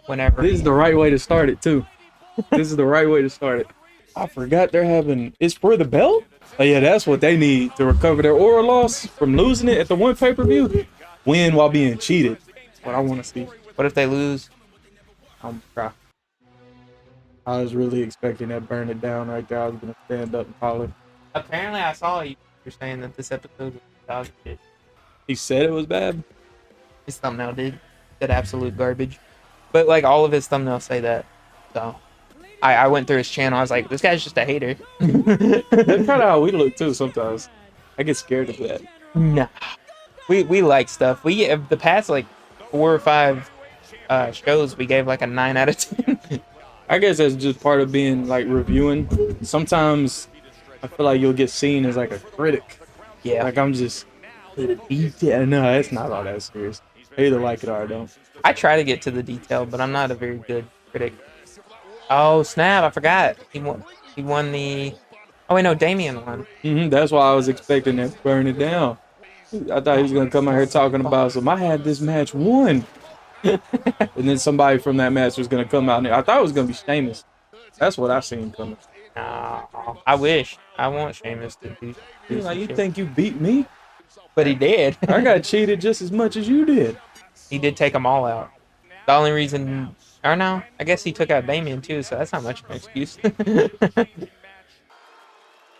whenever. This is the right way to start it too. This is the right way to start it. I forgot they're having. It's for the belt. Oh yeah, that's what they need to recover their aura loss from losing it at the one pay-per-view. Win while being cheated. That's what I want to see. What if they lose? I'm cry. I was really expecting that burn it down right there. I was gonna stand up and holler. Apparently, I saw you were saying that this episode was dog shit. He said it was bad. His thumbnail did. That absolute garbage. But like all of his thumbnails say that. So I went through his channel. I was like, this guy's just a hater. That's kind of how we look too sometimes. I get scared of that. Nah. We like stuff. We the past like 4 or 5 shows we gave like a 9 out of 10. I guess that's just part of being like reviewing. Sometimes I feel like you'll get seen as like a critic. Yeah. Like I'm just. Yeah, no, it's not all that serious. I either like it or I don't. I try to get to the detail, but I'm not a very good critic. Oh snap! I forgot. He won the. Oh wait, no, Damien won. That's why I was expecting to burn it down. I thought he was gonna come out here talking about some. I had this match won, and then somebody from that match was gonna come out. I thought it was gonna be Sheamus. That's what I seen coming. I wish. I want Sheamus to do. Like you think you beat me? But he did. I got cheated just as much as you did. He did take them all out. The only reason, or no, I guess he took out Damien too, so that's not much of an excuse.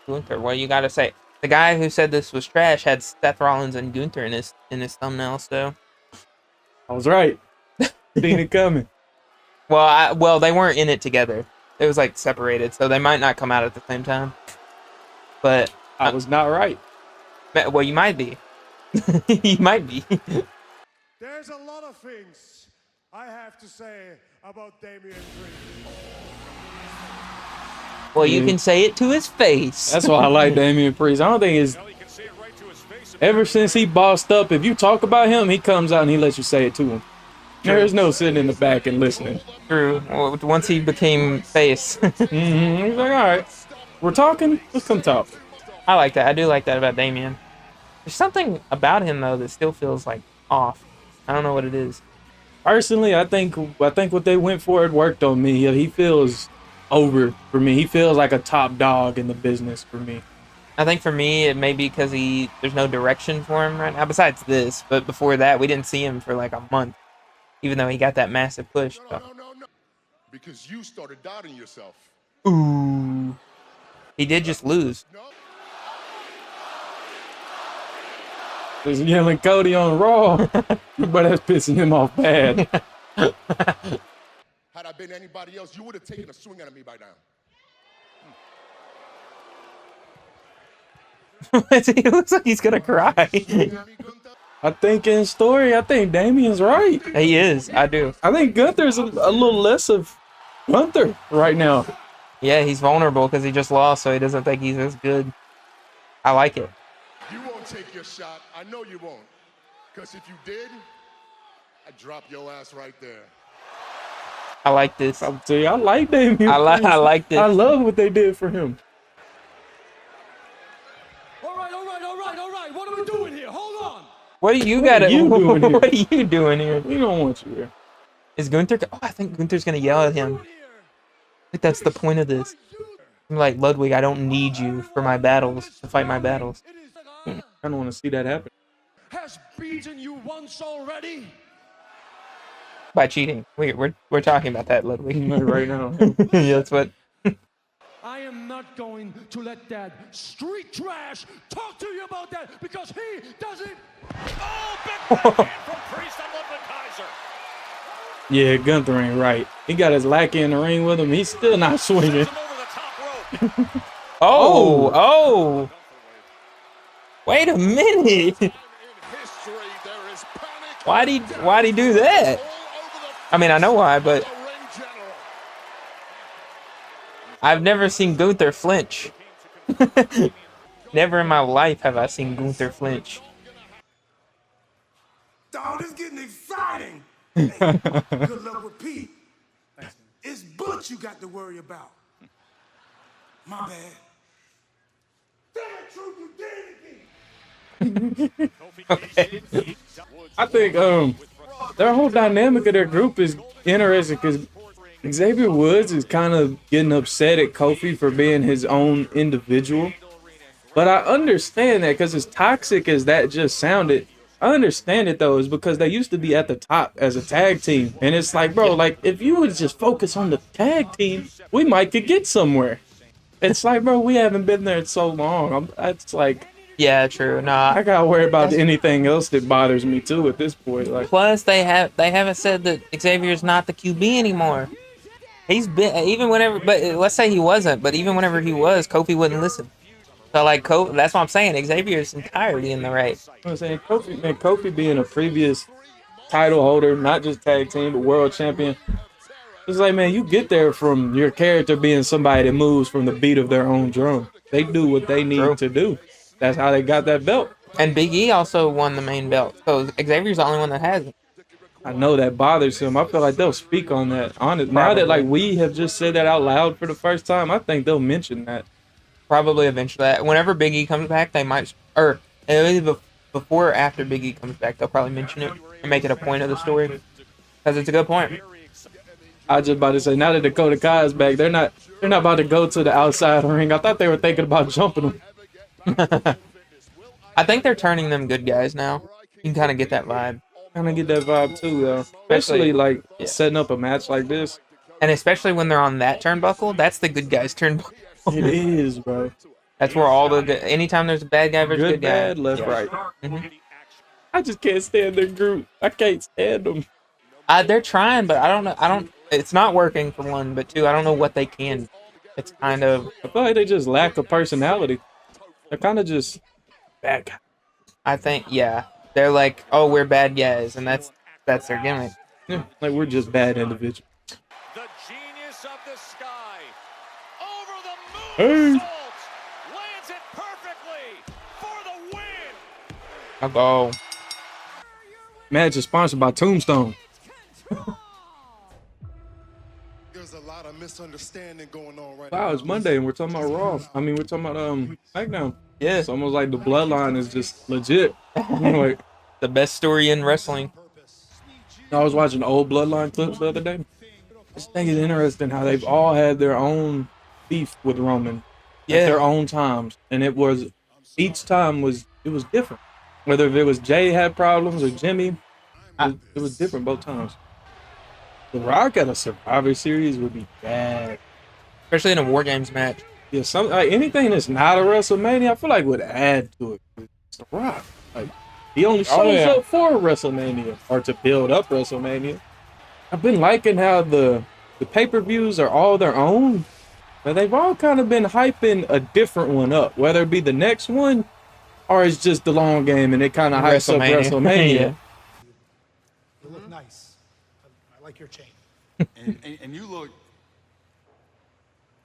Gunther, what do you got to say? The guy who said this was trash had Seth Rollins and Gunther in his thumbnails, though. I was right. Seen it coming. Well, they weren't in it together. It was like separated, so they might not come out at the same time. But I was not right. Well, you might be. You might be. There's a lot of things I have to say about Damian Priest. Well, you can say it to his face. That's why I like Damian Priest. I don't think it's ever since he bossed up. If you talk about him, he comes out and he lets you say it to him. There's no sitting in the back and listening. True. Well, once he became face. He's like, all right, we're talking. Let's come talk. I like that. I do like that about Damien. There's something about him though that still feels like off. I don't know what it is. Personally, I think what they went for, it worked on me. He feels over for me. He feels like a top dog in the business for me. I think for me, it may be because there's no direction for him right now. Besides this, but before that, we didn't see him for like a month, even though he got that massive push. So. No. Because you started doubting yourself. Ooh. He did just lose. Just yelling Cody on Raw, but that's pissing him off bad. Had I been anybody else, you would have taken a swing at me by now. He looks like he's gonna cry. I think in story, I think Damien's right. He is. I do. I think Gunther's a little less of Gunther right now. Yeah, he's vulnerable because he just lost, so he doesn't think he's as good. I like it. You won't take your shot. I know you won't. Because if you did, I'd drop your ass right there. I like this. I'll tell you, I like Damian. I like this. I love what they did for him. All right. What are we doing here? Hold on. What do you What got? are you doing here? What are you doing here? We don't want you here. Is Gunther? Oh, I think Gunther's gonna yell at him. I think that's the point of this. I'm like, Ludwig, I don't need you for my battles, to fight my battles. I don't want to see that happen. Has beaten you once already. By cheating. We're talking about that, Ludwig. Right now. Yeah, that's what. I am not going to let that street trash talk to you about that because he doesn't. Oh, big backhand from Priest on Ludwig Kaiser. Yeah, Gunther ain't right. He got his lackey in the ring with him. He's still not swinging. Oh. Wait a minute. Why'd he do that? I mean, I know why, but I've never seen Gunther flinch. Never in my life have I seen Gunther flinch. Dog, it's getting exciting. Hey, good luck with Pete. It's Butch you got to worry about. My bad. Damn truth, you did it again. Okay. I think their whole dynamic of their group is interesting because Xavier Woods is kind of getting upset at Kofi for being his own individual. But I understand that because as toxic as that just sounded, I understand it though, is because they used to be at the top as a tag team. And it's like, bro, like if you would just focus on the tag team, we might could get somewhere. It's like, bro, we haven't been there in so long. It's like, Yeah, true. Nah. I gotta worry about anything else that bothers me too at this point. Like, Plus, they haven't said that Xavier's not the QB anymore. He's been even whenever, but let's say he wasn't. But even whenever he was, Kofi wouldn't listen. So like, that's what I'm saying. Xavier's entirely in the right. I'm saying Kofi being a previous title holder, not just tag team, but world champion. It's like, man, you get there from your character being somebody that moves from the beat of their own drum. They do what they need to do. That's how they got that belt. And Big E also won the main belt. So Xavier's the only one that has it. I know that bothers him. I feel like they'll speak on that. Honest, now that like we have just said that out loud for the first time, I think they'll mention that. Probably eventually. Whenever Big E comes back, they might, or either before or after Big E comes back, they'll probably mention it and make it a point of the story. Because it's a good point. I was just about to say, now that Dakota Kai is back, they're not about to go to the outside ring. I thought they were thinking about jumping them. I think they're turning them good guys now. You can kind of get that vibe. Kind of get that vibe too, though. Especially like setting up a match like this. And especially when they're on that turnbuckle, that's the good guys' turnbuckle. It is, bro. That's where all the good, anytime there's a bad guy versus good guy. Bad, left, right. Mm-hmm. I just can't stand their group. I can't stand them. They're trying, but I don't know. It's not working for one, but two, I don't know what they can. It's kind of. I feel like they just lack a personality. They're kind of just bad guys. I think, yeah. They're like, oh, we're bad guys, and that's their gimmick. Yeah, like we're just bad individuals. The genius of the sky. Over the moon. Hey. Lands it perfectly for the win. I'll go. Match is sponsored by Tombstone. There's a lot of misunderstanding going on right Wow, now. it's Monday and we're talking about Raw. I mean, we're talking about SmackDown. Yeah. It's almost like the bloodline is just legit. Like, The best story in wrestling. I was watching old bloodline clips the other day. I just think it's interesting how they've all had their own beef with Roman at their own times, and each time was different. Whether if it was Jay had problems or Jimmy, it was different both times. The Rock at a Survivor Series would be bad. Especially in a War Games match. Yeah, anything that's not a WrestleMania, I feel like would add to it. It's The Rock. Like, he only shows up for WrestleMania or to build up WrestleMania. I've been liking how the pay-per-views are all their own, but they've all kind of been hyping a different one up, whether it be the next one or it's just the long game and it kind of hypes up WrestleMania. Yeah. You look nice. I like your chain. And you look.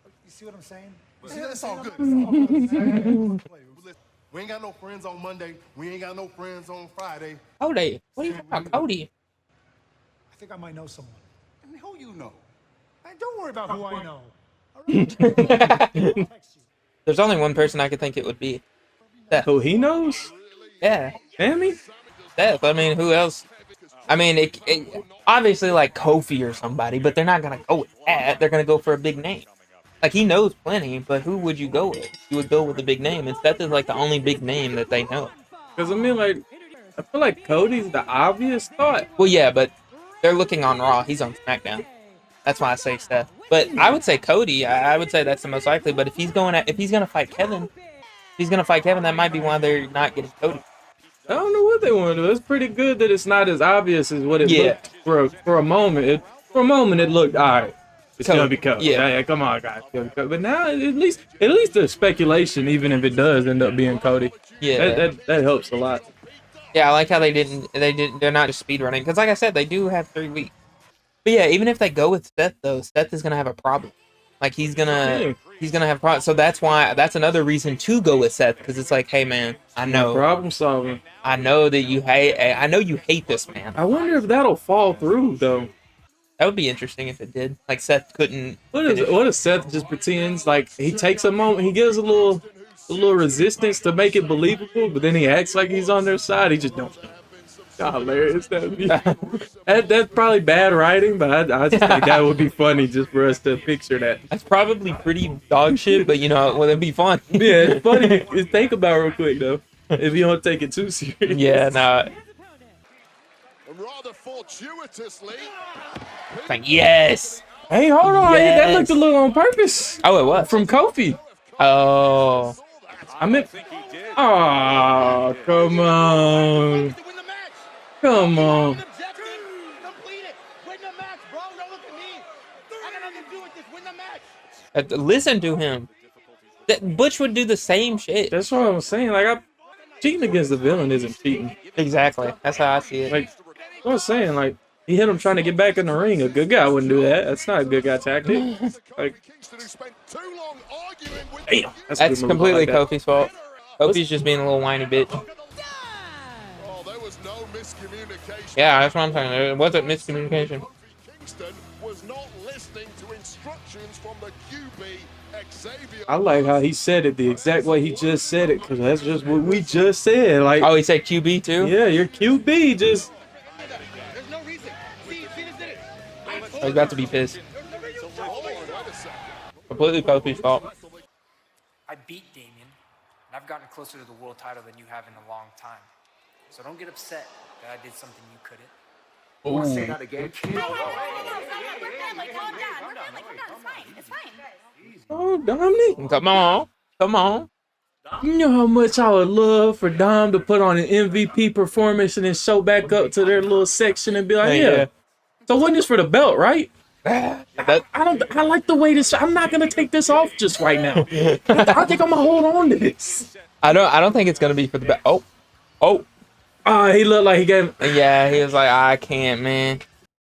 You see what I'm saying? Yeah, it's all good. We ain't got no friends on Monday. We ain't got no friends on Friday. Cody. What are you talking about, Cody? I think I might know someone. I mean, who you know? Hey, don't worry about who I know. All right? I'll text you. There's only one person I could think it would be. Who he knows? Yeah. Sammy? Seth. I mean, who else? I mean, it obviously like Kofi or somebody, but they're not going to go with that. They're going to go for a big name. Like, he knows plenty, but who would you go with? You would go with a big name, and Seth is like the only big name that they know. Because, I mean, like, I feel like Cody's the obvious thought. Well, yeah, but they're looking on Raw. He's on SmackDown. That's why I say Seth. But I would say Cody. I would say that's the most likely. But if he's going to fight Kevin, that might be why they're not getting Cody. I don't know what they want to do. It's pretty good that it's not as obvious as what it looked for a moment. For a moment, it looked all right. It's gonna be Cody. Yeah, come on, guys. But now, at least there's speculation, even if it does end up being Cody. Yeah, that helps a lot. Yeah, I like how they're not just speed running, because like I said, they do have 3 weeks. But yeah, even if they go with Seth though, Seth is gonna have a problem. Like he's gonna have problems. So that's another reason to go with Seth, because it's like, hey man, I know problem solving. I know you hate this man. I wonder if that'll fall through though. That would be interesting if it did. Like Seth couldn't. What if Seth just pretends like he takes a moment, he gives a little resistance to make it believable, but then he acts like he's on their side. He just don't. Hilarious. That's probably bad writing, but I just think that would be funny just for us to picture that. That's probably pretty dog shit, but you know, well, it'd be fun. Yeah, it's funny to think about real quick though. If you don't take it too serious. Yeah, nah. Rather fortuitously. Like, yes. Hey, hold on. Hey, that looked a Yes. little on purpose. Oh, it was. From Kofi. Oh. I meant. Oh, come on. Come on. Listen to him. That Butch would do the same shit. That's what I'm saying. Like, cheating against the villain isn't cheating. Exactly. That's how I see it. Like, what I'm saying, like, he hit him trying to get back in the ring. A good guy wouldn't do that. That's not a good guy tactic. Like, damn, That's completely Kofi's fault. Kofi's just being a little whiny bitch. Yeah, that's what I'm saying. It wasn't miscommunication. I like how he said it the exact way he just said it, because that's just what we just said. Like, Oh, he said QB too? yeah, your QB just. He's about to be pissed. Completely Kofi's fault. I beat Damien, and I've gotten closer to the world title than you have in a long time. So don't get upset that I did something you couldn't. Want to say that again? We're good, like, calm down. We're good, like, calm down. It's fine. Oh, Dominic. Come on. Come on. You know how much I would love for Dom to put on an MVP performance and then show back up to their little section and be like, yeah. So wasn't this for the belt, right? I like the way this. I'm not gonna take this off just right now. I think I'm gonna hold on to this. I don't think it's gonna be for the back. Oh. He looked like he gave. Yeah, he was like, I can't, man.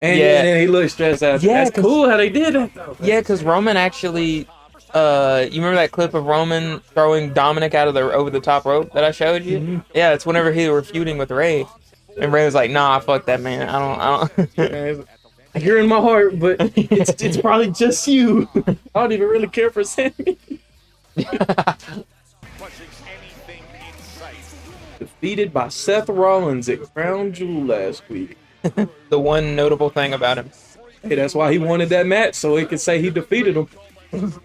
And Yeah. then he looked stressed out. Yeah, That's cool how they did that though. Yeah, because Roman actually, you remember that clip of Roman throwing Dominic out of the over the top rope that I showed you? Mm-hmm. Yeah, it's whenever he were feuding with Ray, and Ray was like, "Nah, fuck that, man. I don't." You're in my heart, but it's probably just you. I don't even really care for Sammy. Defeated by Seth Rollins at Crown Jewel last week. The one notable thing about him. Hey, that's why he wanted that match, so he could say he defeated him.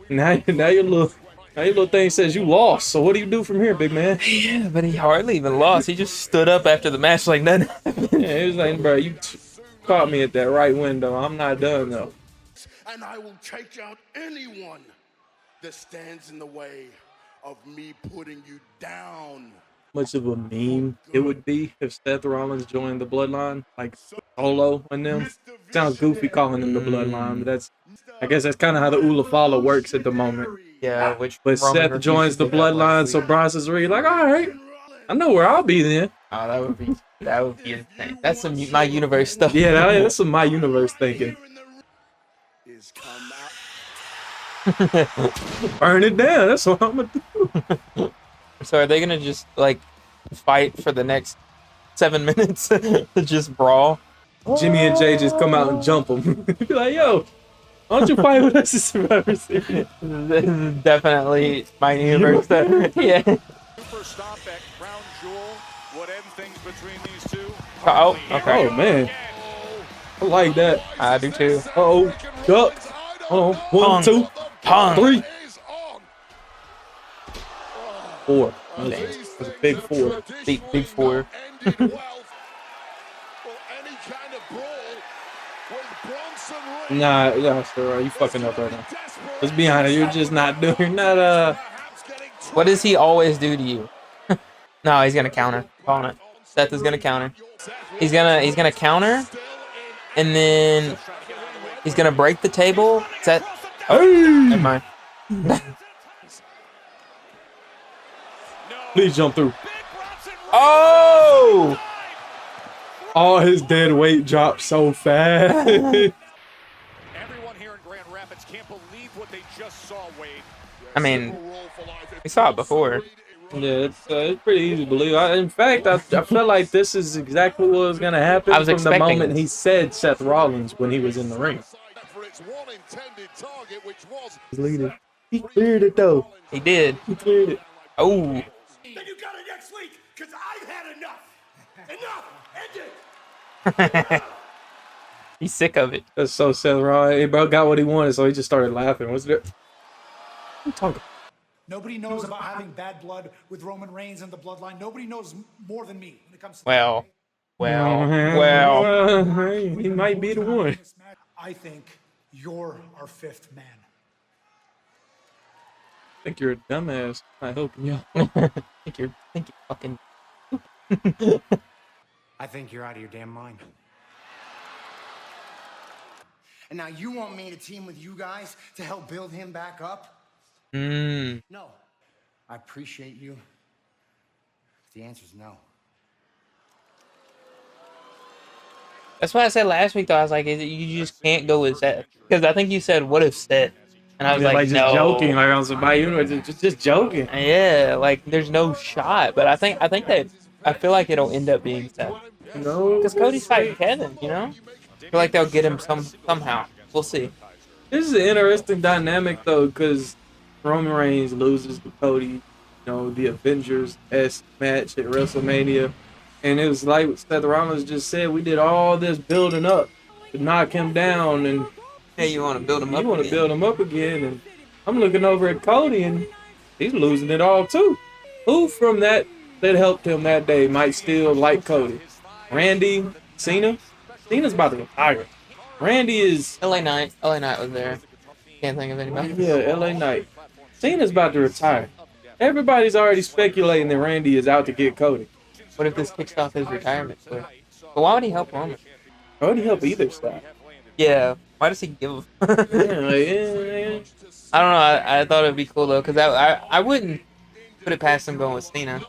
Now your little thing says you lost. So what do you do from here, big man? Yeah, but he hardly even lost. He just stood up after the match like nothing happened. Yeah, he was like, bro, you caught me at that right window. I'm not done though. And I will take out anyone that stands in the way of me putting you down. Much of a meme it would be if Seth Rollins joined the Bloodline, like Solo and them. Sounds goofy calling them the Bloodline, but I guess that's kind of how the Ula Fala works at the moment. Yeah, But Seth joins the Bloodline, so Bronson Reed like, all right, I know where I'll be then. Oh, that would be insane. That's some my universe stuff. Yeah, that's some my universe thinking. Burn it down. That's what I'm gonna do. So are they gonna just like fight for the next 7 minutes to just brawl? Jimmy and Jay just come out and jump them. Be like, yo, why don't you fight with us in Survivor Series? This is definitely my universe stuff. Yeah. Super stop at Crown Jewel. What end things between these two? Oh, okay. Oh man, I like that. I do too. Uh-oh, duck. Hold on. 1, 2, Pong. 3, 4. That's a big 4. Big 4. Nah, sir, you fucking up right now. Let's be honest, you're not. What does he always do to you? No, he's gonna counter. Calling it. Seth is gonna counter. He's gonna counter, and then he's gonna break the table. Seth. Oh, never mind. Please jump through. Oh! All his dead weight dropped so fast. Everyone here in Grand Rapids can't believe what they just saw, Wade. I mean, we saw it before. Yeah, it's pretty easy to believe. In fact, I felt like this is exactly what was going to happen from the moment he said Seth Rollins when he was in the ring. He cleared it, though. He did. He cleared it. Oh. Then you got it next week, because I've had enough. Enough! End it! He's sick of it. That's so Seth Rollins. Hey, bro got what he wanted, so he just started laughing. What's that? What you talking? Nobody knows about having bad blood with Roman Reigns and the bloodline. Nobody knows more than me when it comes to Well, He might be the one. I think you're our fifth man. I think you're a dumbass. I hope. Yeah. think you fucking. I think you're out of your damn mind. And now you want me to team with you guys to help build him back up? No. I appreciate you. The answer's no. That's why I said last week though. I was like, you just can't go with Seth because I think you said what if Seth, and I was like, just no, joking, like I was about just joking. Yeah, like there's no shot. But I think that I feel like it'll end up being Seth. No, Because Cody's fighting Kevin, you know. I feel like they'll get him somehow. We'll see. This is an interesting dynamic though, because Roman Reigns loses to Cody, you know, the Avengers-esque match at WrestleMania. And it was like what Seth Rollins just said, we did all this building up to knock him down, and hey, you want to build him up? You want to build him up again, and I'm looking over at Cody, and he's losing it all too. Who from that helped him that day might still like Cody? Randy, Cena. Cena's about to retire. Randy is LA Knight. LA Knight was there. Can't think of anybody. Yeah, LA Knight. Cena's about to retire. Everybody's already speculating that Randy is out to get Cody. What if this kicks off his retirement? But why would he help Roman? Why would he help either side? Yeah. Why does he give? Yeah. I don't know. I thought it'd be cool though, because I wouldn't put it past him going with Cena.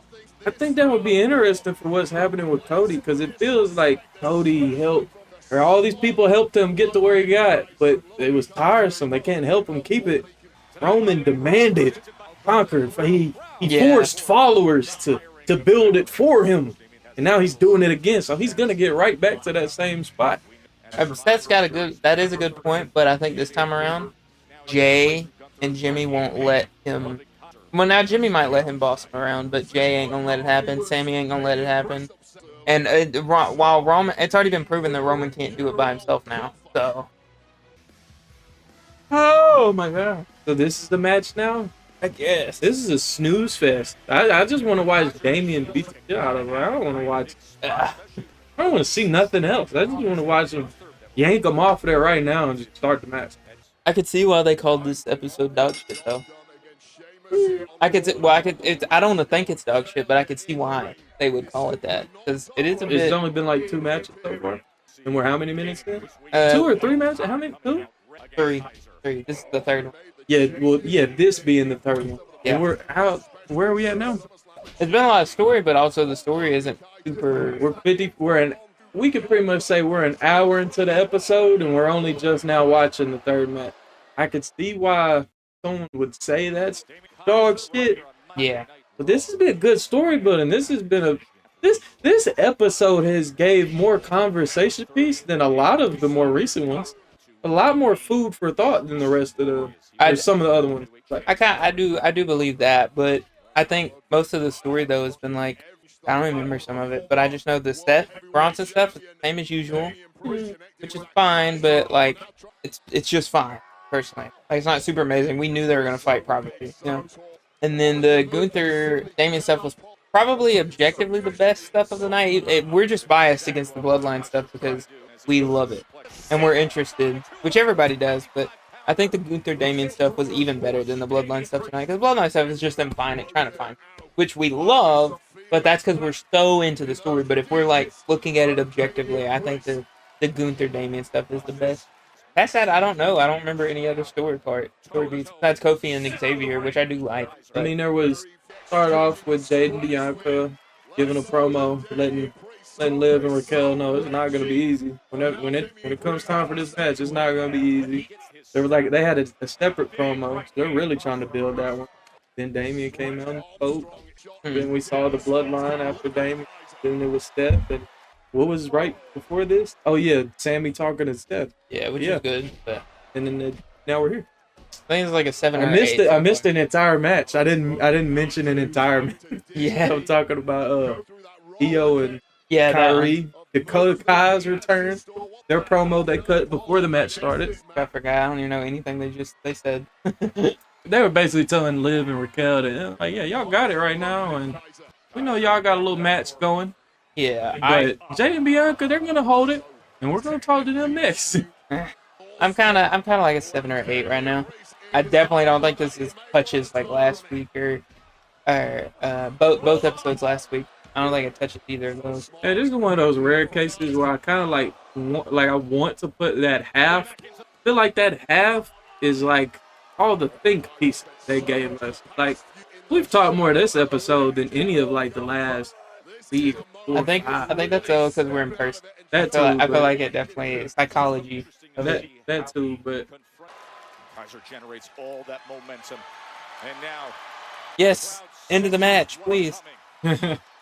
I think that would be interesting for what's happening with Cody, because it feels like Cody helped, or all these people helped him get to where he got, but it was tiresome. They can't help him keep it. Roman demanded, conquered. He forced followers to build it for him, and now he's doing it again. So he's gonna get right back to that same spot. That is a good point, but I think this time around, Jay and Jimmy won't let him. Well, now Jimmy might let him boss him around, but Jay ain't gonna let it happen. Sammy ain't gonna let it happen. And while Roman, it's already been proven that Roman can't do it by himself now. So, oh my god! So this is the match now. I guess this is a snooze fest. I just want to watch Damian beat the shit out of him. I don't want to watch. I don't want to see nothing else. I just want to watch him yank him off there right now and just start the match. I could see why they called this episode dog shit though. I don't think it's dog shit, but I could see why they would call it that, because it is a bit. It's only been like 2 matches so far, and we're how many minutes in? 2 or 3 matches? How many? 2? 3. This is the third one. Yeah, well, yeah, this being the third one. Yeah. And where are we at now? It's been a lot of story, but also the story isn't super. We could pretty much say we're an hour into the episode, and we're only just now watching the third match. I could see why someone would say that's dog shit. Yeah. But this has been good story building. This has been this episode has gave more conversation piece than a lot of the more recent ones. A lot more food for thought than the rest of some of the other ones. Like, I do believe that, but I think most of the story though has been like, I don't remember some of it, but I just know the Seth Bronson stuff is the same as usual, which is fine, but like it's just fine personally. Like it's not super amazing. We knew they were gonna fight probably, you know. And then the Gunther Damian stuff was probably objectively the best stuff of the night. We're just biased against the Bloodline stuff because we love it and we're interested, which everybody does. But I think the Gunther Damian stuff was even better than the Bloodline stuff tonight, because Bloodline stuff is just them trying to find, which we love. But that's because we're so into the story. But if we're like looking at it objectively, I think the Gunther Damian stuff is the best. Past that, I don't know. I don't remember any other story beats besides Kofi and Xavier, which I do like. But. I mean, start off with Jade and Bianca giving a promo, letting Liv and Raquel know it's not gonna be easy. When it comes time for this match, it's not gonna be easy. They had a separate promo. So they're really trying to build that one. Then Damian came out and spoke. Then we saw the Bloodline after Damian. Then it was Steph. And what was right before this? Oh yeah, Sammy talking to Steph. Yeah, which is good. But and then now we're here. I think it's like a 7 or 8. I missed an entire match. I didn't mention an entire match. Yeah. I'm talking about Io and Yeah, that one. Kyrie, Dakota Kai's return. Their promo they cut before the match started. I forgot. I don't even know anything they said. They were basically telling Liv and Raquel that, like, yeah, y'all got it right now, and we know y'all got a little match going. Yeah, But Jay and Bianca, they're gonna hold it, and we're gonna talk to them next. I'm kind of like a 7 or 8 right now. I definitely don't think this is touches like last week or both episodes last week. I don't think it touches either of those. Hey, this is one of those rare cases where I kind of like I want to put that half. I feel like that half is like all the think pieces they gave us. Like we've talked more this episode than any of like the last 3, 4, I think that's all because we're in person. I feel like it definitely is psychology of it. That too, but Kaiser generates all that momentum, and now yes, end of the match, please.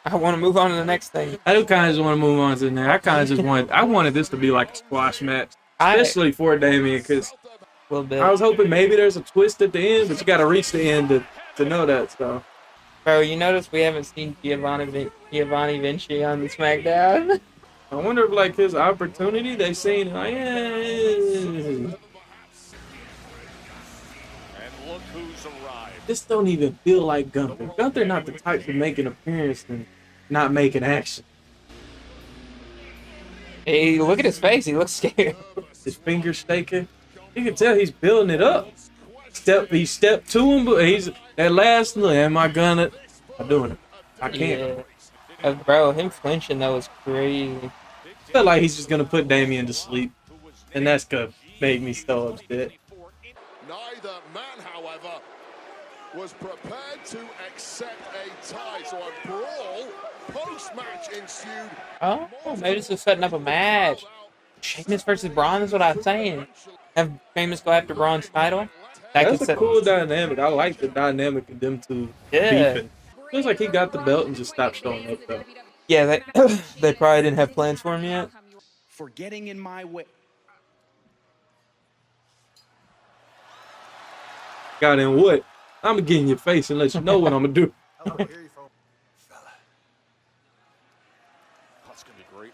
I want to move on to the next thing. I do kind of just want to move on to the next. I wanted this to be like a squash match, especially for Damian, because I was hoping maybe there's a twist at the end, but you got to reach the end to know that. So, bro, you notice we haven't seen Giovanni Vinci on the SmackDown. I wonder if like his opportunity they seen. Like, and look who's arrived. This don't even feel like Gunther. Gunther not the type to make an appearance and not make an action. Hey, look at his face. He looks scared. His fingers shaking. You can tell he's building it up. He stepped to him, but he's that last look. Am I gonna? I'm doing it. I can't. Yeah. Bro, him flinching though is crazy. I feel like he's just gonna put Damian to sleep, and that's gonna make me so upset. Neither man, however, was prepared to accept a tie, so a brawl post-match ensued. Oh, maybe this is setting up a match. Sheamus versus Braun is what I'm saying. Have Sheamus go after Braun's title? That's a cool dynamic. I like the dynamic of them two beefing. Feels like he got the belt and just stopped showing up though. Yeah, they probably didn't have plans for him yet. For getting in my way. Got in what? I'm gonna get in your face and let you know what I'm gonna do. That's gonna be great.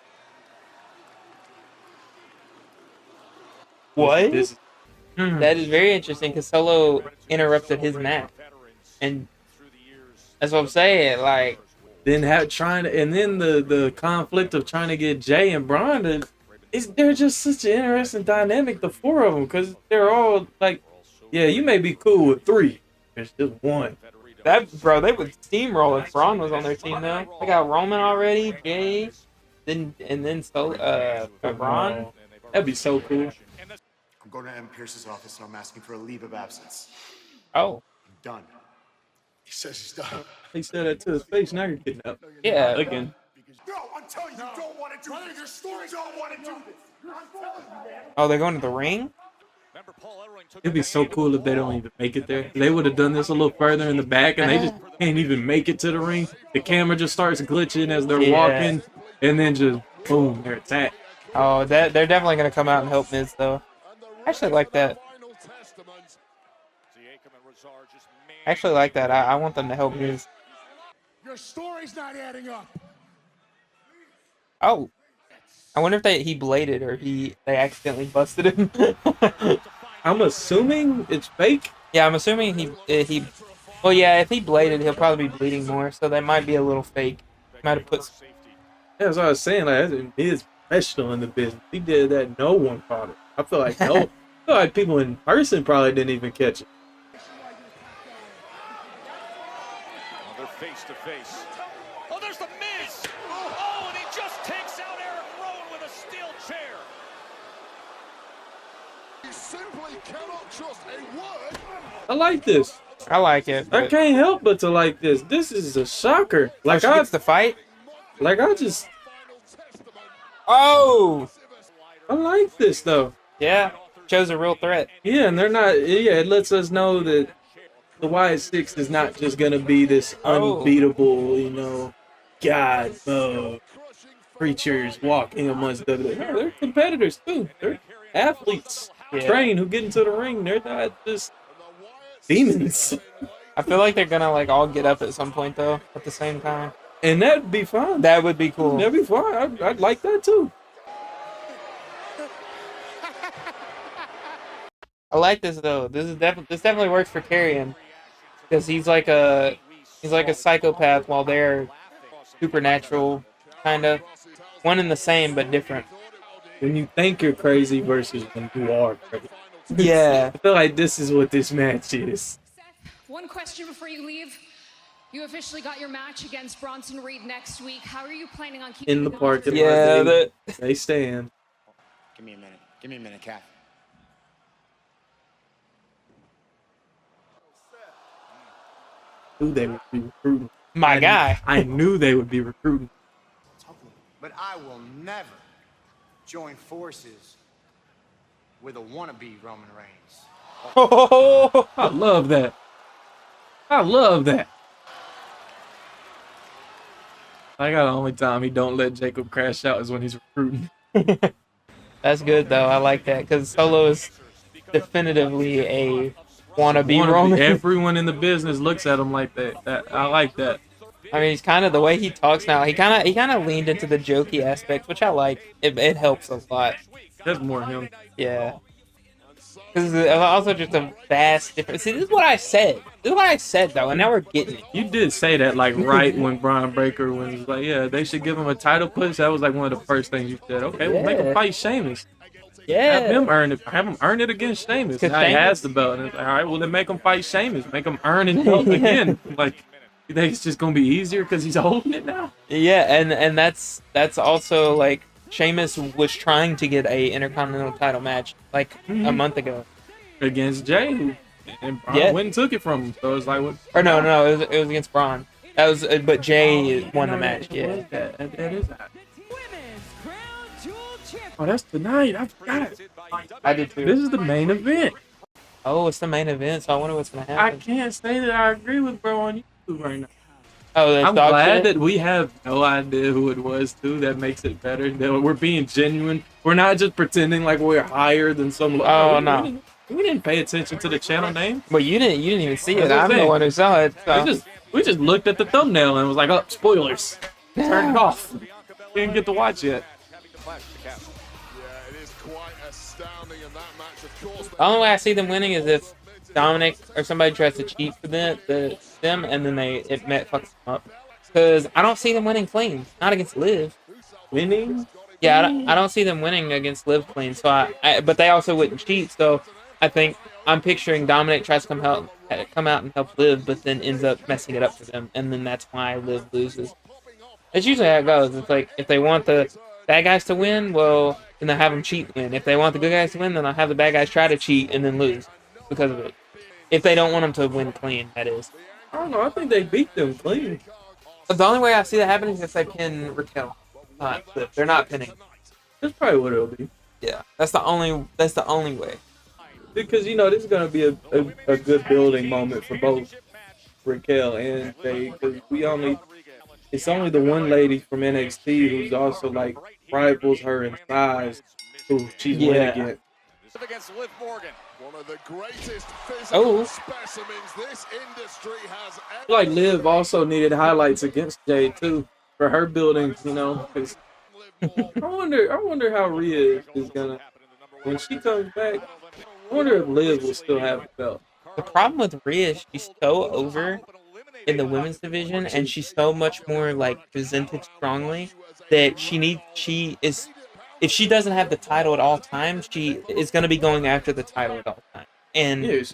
What? That is very interesting because Solo interrupted his match, and that's what I'm saying. Like, then the conflict of trying to get Jay and Braun to, they're just such an interesting dynamic, the four of them, because they're all like, yeah, you may be cool with 3. There's just 1. They would steamroll if Braun was on their team though. They got Roman already, Jay, then Braun. That'd be so cool. I'm going to M. Pierce's office and I'm asking for a leave of absence. Oh. I'm done. He says he's done. He said that to his face. Now you're getting up. Yeah. Again. No, I'm telling you, you don't want to do this. Your stories don't want to do this. Oh, they're going to the ring? It'd be so cool if they don't even make it there. They would have done this a little further in the back, and they just can't even make it to the ring. The camera just starts glitching as they're walking, and then just boom, they're attacked. Oh, they're definitely gonna come out and help Miz though. I actually like that. I want them to help Miz. Your story's not adding up. Oh. I wonder if he bladed or they accidentally busted him. I'm assuming it's fake. Yeah, I'm assuming he. Well, yeah, if he bladed, he'll probably be bleeding more, so that might be a little fake. Might have put. Yeah, that's what I was saying. Like, he's professional in the business. He did that. No one caught it. I feel like people in person probably didn't even catch it. They're face to face. Oh, there's the Miz. Oh, and he just takes out Eric Rowan with a steel chair. You simply cannot trust a word. I like this. I like it. I can't help but to like this. This is a shocker. Like I gets the fight. Like I just. Oh. I like this though. Yeah, shows a real threat. Yeah, and they're not. Yeah, it lets us know that the Wyatt Six is not just gonna be this unbeatable, God mode creatures walking amongst WWE. No, they're competitors too. They're athletes trained who get into the ring. They're not just demons. I feel like they're gonna all get up at some point though, at the same time. And that'd be fine. That would be cool. That'd be fine. I'd like that too. I like this though. This definitely works for Carrion because he's like a psychopath while they're supernatural, kind of one and the same but different. When you think you're crazy versus when you are crazy. Yeah. I feel like this is what this match is. Seth, one question before you leave. You officially got your match against Bronson Reed next week. How are you planning on keeping In the parking lot? Yeah, they stand. Give me a minute. Give me a minute, Cat. Knew they would be recruiting. My guy. I knew they would be recruiting. But I will never join forces with a wannabe Roman Reigns. Oh, I love that. I love that. I got the only time he don't let Jacob crash out is when he's recruiting. That's good though. I like that because Solo is definitively a wannabe Roman. Everyone in the business looks at him like that. I like that. I mean, he's kind of the way he talks now. He kind of leaned into the jokey aspect, which I like. It helps a lot. That's more him. Yeah. Because it's also just a vast difference. See, this is what I said. This is what I said though, and now we're getting it. You did say that like right when Brian Breaker was like, yeah, they should give him a title push. That was like one of the first things you said. Okay, we'll make him fight Sheamus. Yeah. Have him earn it. Have him earn it against Sheamus. Now he has the belt. And it's like, all right, well then make him fight Sheamus. Make him earn it again. Like, you think it's just gonna be easier because he's holding it now? Yeah, and that's also like Sheamus was trying to get a Intercontinental title match like a month ago against Jay, and Braun went and took it from him. So it's like, what? Or no, it was against Braun. That was, but Jay won the match. Yeah, that is that. Oh, that's tonight. I forgot. I did too. This is the main event. Oh, it's the main event, so I wonder what's gonna happen. I can't say that I agree with bro on YouTube right now. Oh, I'm glad that we have no idea who it was too. That makes it better. That we're being genuine. We're not just pretending like we're higher than some. Oh no, we didn't pay attention to the channel name. Well, you didn't even see it. I'm the one who saw it. So. We just looked at the thumbnail and was like, oh, spoilers. Turn it off. Didn't get to watch yet. The only way I see them winning is if Dominic or somebody tries to cheat for them, and then it fucks them up. Because I don't see them winning clean, not against Liv. Winning? Yeah, I don't see them winning against Liv clean. So but they also wouldn't cheat. So I think I'm picturing Dominic tries to come out and help Liv, but then ends up messing it up for them, and then that's why Liv loses. That's usually how it goes. It's like if they want the bad guys to win, well, then they'll have them cheat win. If they want the good guys to win, then they'll have the bad guys try to cheat and then lose because of it. If they don't want them to win clean, that is. I don't know. I think they beat them clean. But the only way I see that happening is if they pin Raquel. They're not pinning. That's probably what it'll be. Yeah, that's the only way. Because this is gonna be a good building moment for both Raquel and Jay. Because it's only the one lady from NXT who's also like rivals her in size who she's winning against. Against Liv Morgan, one of the greatest physical specimens this industry has ever. I feel like Liv also needed highlights against Jay too for her building. Because I wonder how Rhea is gonna when she comes back. I wonder if Liv will still have the belt. The problem with Rhea is she's so over in the women's division, and she's so much more like presented strongly that if she doesn't have the title at all times, she is going to be going after the title at all times. And it's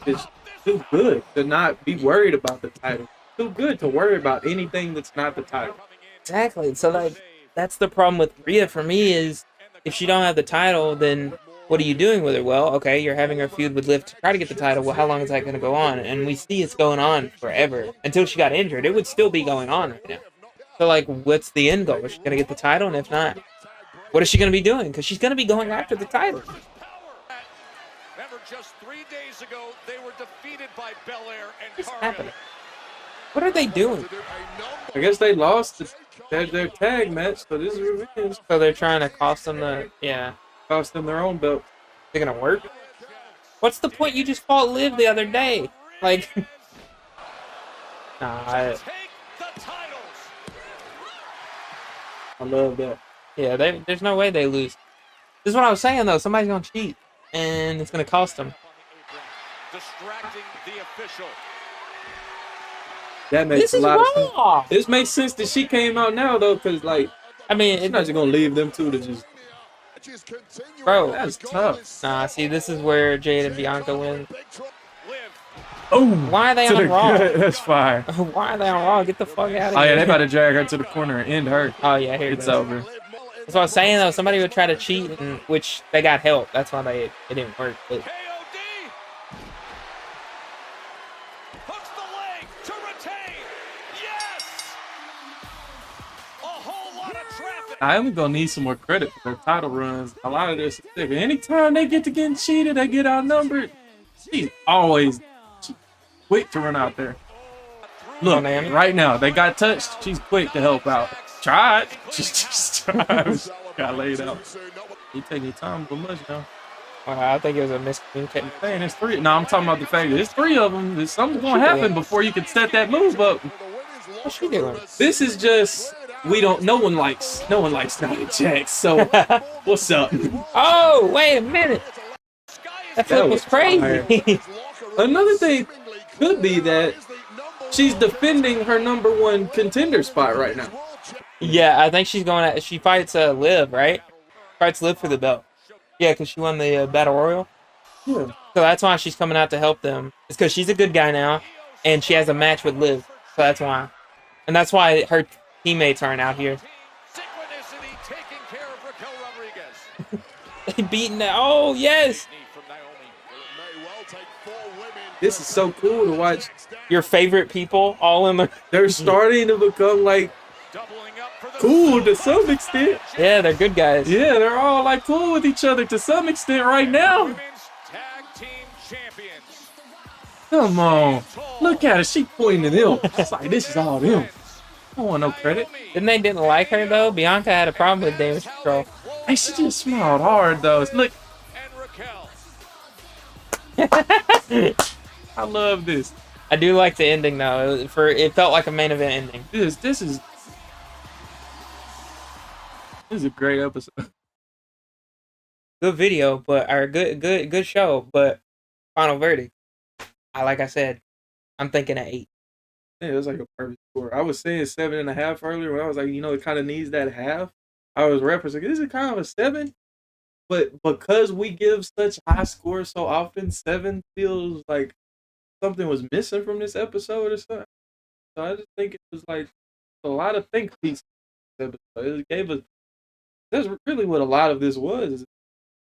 too good to not be worried about the title. Too good to worry about anything that's not the title. Exactly. So like that's the problem with Rhea for me is if she don't have the title, then what are you doing with her? Well, okay, you're having her feud with Liv to try to get the title. Well, how long is that going to go on? And we see it's going on forever until she got injured. It would still be going on right now. So like, what's the end goal? Is she going to get the title? And if not, what is she going to be doing? Because she's going to be going after the title. Remember, just 3 days ago, they were defeated by Belair and What's happening? What are they doing? I guess they lost their tag match, so this is revenge. So they're trying to cost them cost them their own belt. They're going to work? What's the point? You just fought Liv the other day. Like, nah. I love that. Yeah, there's no way they lose. This is what I was saying though. Somebody's gonna cheat, and it's gonna cost them. Distracting the official. That makes This a is lot of sense. Raw. This makes sense that she came out now though, because like, I mean, she's not just gonna leave them two to just. bro, That's tough. Nah, see, this is where Jade and Bianca win. Oh, Why are they to on the Raw? gut. That's fire. Why are they on Raw? Get the fuck out of Oh here. yeah, they about to drag her to the corner and end her. Oh yeah, here It's it goes. over. That's what I was saying though. Somebody would try to cheat, and which they got help. That's why it didn't work. But KOD. Hooks the leg to retain. Yes. A whole lot of traffic. I am gonna need some more credit for their title runs. A lot of this is sick. Anytime they get to getting cheated, they get outnumbered. She's always quick to run out there. Look, right now, they got touched. She's quick to help out. Tried. Just tried. Got laid out. You take your time but much now. I think it was a miscommunication. Saying it's three. No, I'm talking about the fact that it's three of them. There's something's gonna happen before you can set that move up. What's she doing? This is just no one likes Nia Jax. So what's up? Oh, wait a minute. That flip was crazy. Another thing could be that she's defending her #1 contender spot right now. Yeah, I think she's going at. She fights Liv, right? Fights Liv for the belt. Yeah, because she won the Battle Royal. Yeah. So that's why she's coming out to help them. It's because she's a good guy now, and she has a match with Liv. So that's why. And that's why her teammates aren't out here. Synchronicity taking care of Raquel Rodriguez. They beating that. Oh, yes. This is so cool to watch. Your favorite people all in the. They're starting to become like cool to some extent. Yeah, they're good guys. Yeah, they're all like cool with each other to some extent right now. Tag team champions. Come on. Look at her. She pointing at them. It's like, this is all them. I don't want no credit. Didn't like her, though? Bianca had a problem with damage control. Hey, she just smiled hard, though. Look. I love this. I do like the ending, though. It felt like a main event ending. This is a great episode. Good video, or good show, but final verdict. Like I said, I'm thinking at 8. Yeah, it was like a perfect score. I was saying 7.5 earlier when I was like, it kind of needs that half. I was referencing this is kind of a 7, but because we give such high scores so often, 7 feels like something was missing from this episode or something. So I just think it was like a lot of think pieces. It gave us. That's really what a lot of this was. Is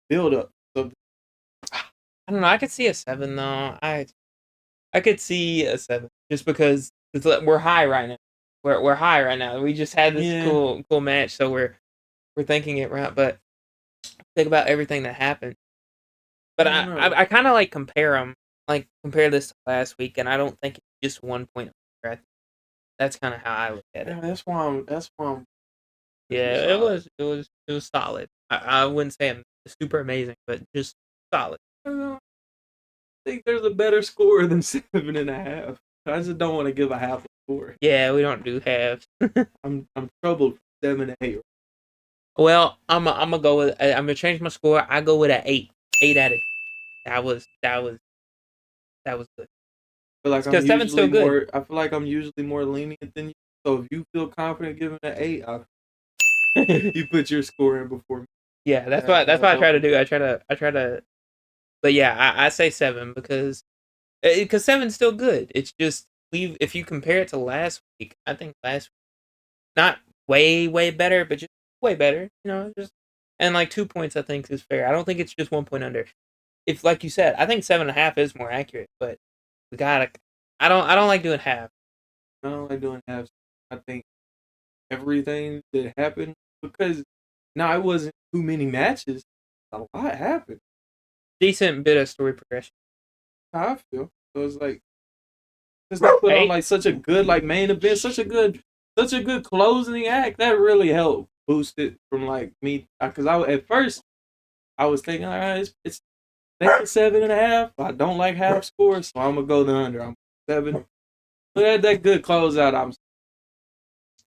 build up. So, I don't know. I could see a 7 though. I could see a 7 just because we're high right now. We're high right now. We just had this cool match, so we're thinking it right. But think about everything that happened. But I kind of like compare them. Like compare this to last week, and I don't think it's just 1 point. That's kind of how I look at it. Yeah, that's why I'm. Yeah, it was solid. I wouldn't say I'm super amazing, but just solid. I think there's a better score than 7.5. I just don't want to give a half a score. Yeah, we don't do halves. I'm troubled. 7 to 8. Well, I'm gonna go with. I'm gonna change my score. I go with an 8. 8 out of 10. That was good. I feel like because 7's still good. I feel like I'm usually more lenient than you. So if you feel confident giving an 8, you put your score in before me. Yeah, that's what I try to do. I try to. But yeah, I say 7 because 7's still good. It's just if you compare it to last week, I think last week not way better, but just way better. And like 2 points I think is fair. I don't think it's just 1 point under. If like you said, I think 7.5 is more accurate, but we gotta. I don't like doing half. I don't like doing halves. I think everything that happened because now it wasn't too many matches. A lot happened. Decent bit of story progression. How I feel. So it's like just they put on like such a good like main event, such a good closing act that really helped boost it from like me because at first I was thinking all right it's 7.5. I don't like half scores, so I'm gonna go the under. I'm 7. But that good closeout.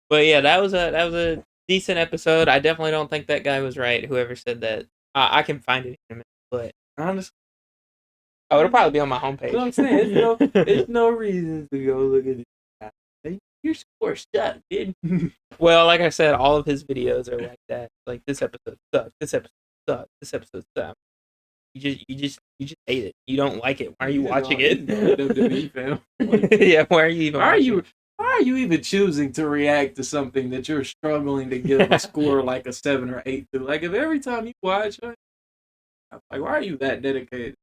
But yeah, that was a decent episode. I definitely don't think that guy was right. Whoever said that, I can find it in a minute, but honestly, it'll probably be on my homepage. You know what I'm saying? There's no reason to go look at it. Your score sucked, dude. Well, like I said, all of his videos are like that. Like this episode sucked. This episode sucked. This episode sucked. You just hate it. You don't like it. Why are you watching it? WWE fan. Yeah, why are you even? Why are you even choosing to react to something that you're struggling to give a score like a 7 or 8 to? Like, if every time you watch it, like, why are you that dedicated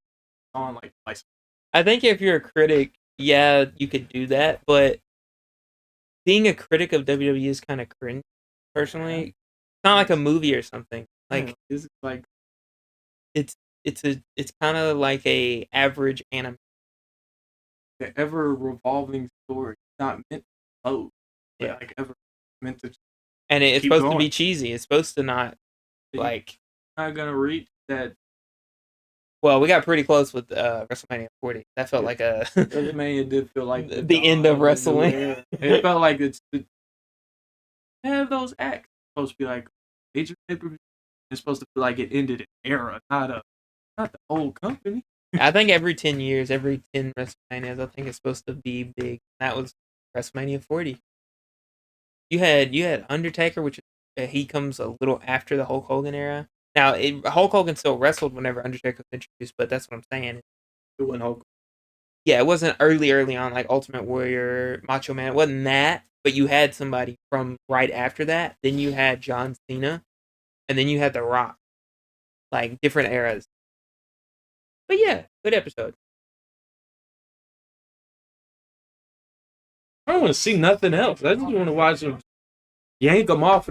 on like? I think if you're a critic, yeah, you could do that, but being a critic of WWE is kind of cringe. Personally, it's not like a movie or something. Like it's like it's kind of like a average anime. The ever revolving story, not meant to close, but Yeah, like ever meant to. And it's supposed to be cheesy. It's supposed to not like not gonna reach that. Well, we got pretty close with WrestleMania 40. That felt like a WrestleMania did feel like the end of wrestling. It felt like it's have those acts. It's supposed to be like major pay-per-view. It's supposed to feel like it ended an era, not the whole company. I think every 10 years, every 10 WrestleManias, I think it's supposed to be big. That was WrestleMania 40. You had Undertaker, which he comes a little after the Hulk Hogan era. Now, Hulk Hogan still wrestled whenever Undertaker was introduced, but that's what I'm saying. It wasn't Hulk. Yeah, it wasn't early on like Ultimate Warrior, Macho Man. It wasn't that, but you had somebody from right after that. Then you had John Cena, and then you had The Rock. Like different eras. But yeah, good episode. I don't want to see nothing else. I just want to watch them yank them off